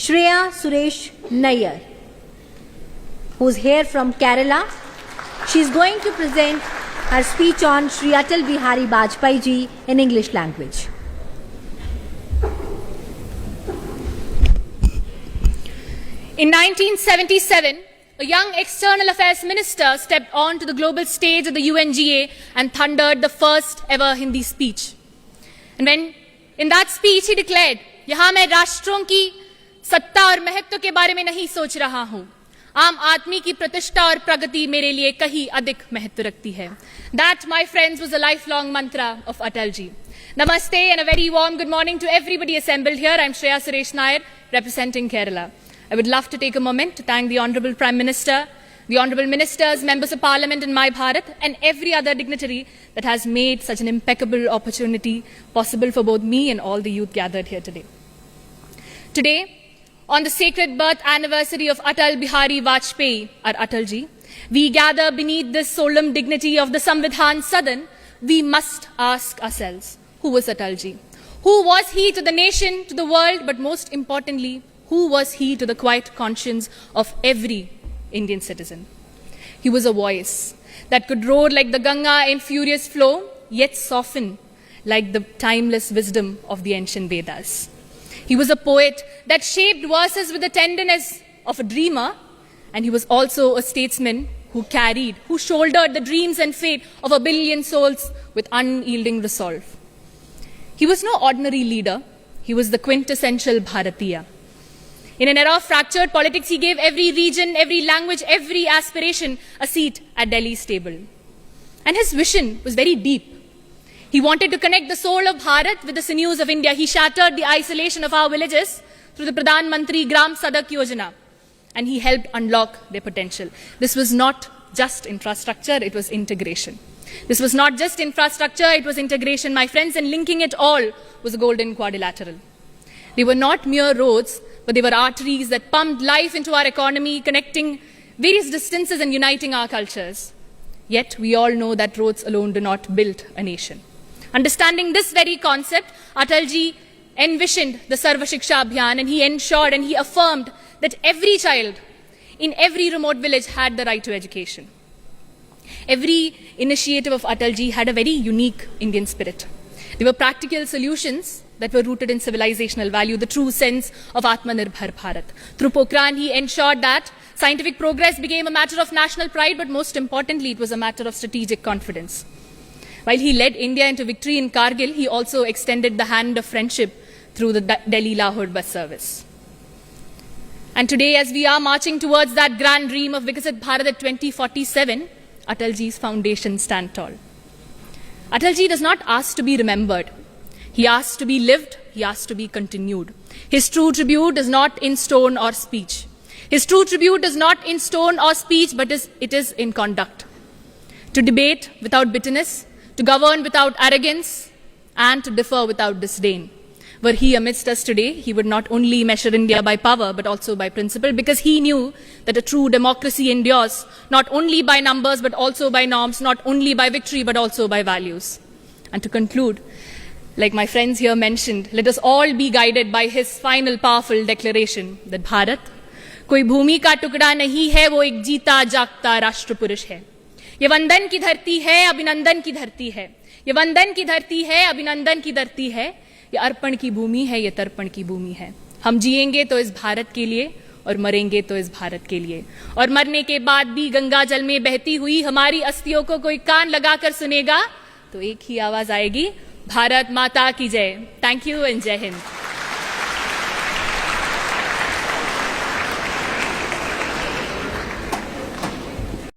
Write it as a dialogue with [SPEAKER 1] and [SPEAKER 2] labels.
[SPEAKER 1] Shreya Suresh Nayyar, who's here from Kerala. She's going to present her speech on Shri Atal Bihari Vajpayee ji in English language.
[SPEAKER 2] In 1977, a young external affairs minister stepped onto the global stage of the UNGA and thundered the first ever Hindi speech. And when in that speech he declared, "यहाँ मैं राष्ट्रों की सत्ता और महत्व के बारे में नहीं सोच रहा हूँ. आम आदमी की प्रतिष्ठा और प्रगति मेरे लिए कहीं अधिक महत्व रखती है." That, my friends, was a lifelong mantra of Atal ji. Namaste and a very warm good morning to everybody assembled here. I'm Shreya Suresh Nayyar, representing Kerala. I would love to take a moment to thank the Honourable Prime Minister, the Honourable Ministers, Members of Parliament in My Bharat, and every other dignitary that has made such an impeccable opportunity possible for both me and all the youth gathered here today. Today, on the sacred birth anniversary of Atal Bihari Vajpayee, our Atalji, we gather beneath this solemn dignity of the Samvidhan Sadan. We must ask ourselves, who was Atalji? Who was he to the nation, to the world, but most importantly, who was he to the quiet conscience of every Indian citizen? He was a voice that could roar like the Ganga in furious flow, yet soften like the timeless wisdom of the ancient Vedas. He was a poet that shaped verses with the tenderness of a dreamer, and he was also a statesman who shouldered the dreams and fate of a billion souls with unyielding resolve. He was no ordinary leader. He was the quintessential Bharatiya. In an era of fractured politics, he gave every region, every language, every aspiration a seat at Delhi's table. And his vision was very deep. He wanted to connect the soul of Bharat with the sinews of India. He shattered the isolation of our villages through the Pradhan Mantri Gram Sadak Yojana, and he helped unlock their potential. This was not just infrastructure, it was integration. This was not just infrastructure, it was integration, my friends, and linking it all was a golden quadrilateral. They were not mere roads, but they were arteries that pumped life into our economy, connecting various distances and uniting our cultures. Yet we all know that roads alone do not build a nation. Understanding this very concept, Atalji envisioned the Sarva Shiksha Abhiyan, and he ensured and he affirmed that every child in every remote village had the right to education. Every initiative of Atalji had a very unique Indian spirit. They were practical solutions that were rooted in civilizational value, the true sense of Atmanirbhar Bharat. Through Pokhran, he ensured that scientific progress became a matter of national pride, but most importantly, it was a matter of strategic confidence. While he led India into victory in Kargil, he also extended the hand of friendship through the Delhi-Lahore bus service. And today, as we are marching towards that grand dream of Viksit Bharat at 2047, Atalji's foundations stand tall. Atalji does not ask to be remembered. He asks to be lived, he asks to be continued. His true tribute is not in stone or speech. His true tribute is not in stone or speech, but it is in conduct. To debate without bitterness, to govern without arrogance, and to differ without disdain. Were he amidst us today, he would not only measure India by power, but also by principle, because he knew that a true democracy endures not only by numbers, but also by norms, not only by victory, but also by values. And to conclude, like my friends here mentioned, let us all be guided by his final powerful declaration that Bharat, कोई भूमि का टुकड़ा नहीं है, वो एक जीता जागता राष्ट्र पुरुष है. ये वंदन की धरती है, अभिनंदन की धरती है. ये वंदन की धरती है, अभिनंदन की धरती है. ये अर्पण की भूमि है, ये तर्पण की भूमि है. हम जिएंगे तो इस भारत के लिए और मरेंगे तो इस भारत के लिए. और मरने के बाद भी गंगा जल में बहती हुई हमारी अस्थियों को कोई कान लगाकर सुनेगा तो एक ही आवाज आएगी, भारत माता की जय. Thank you and Jai Hind.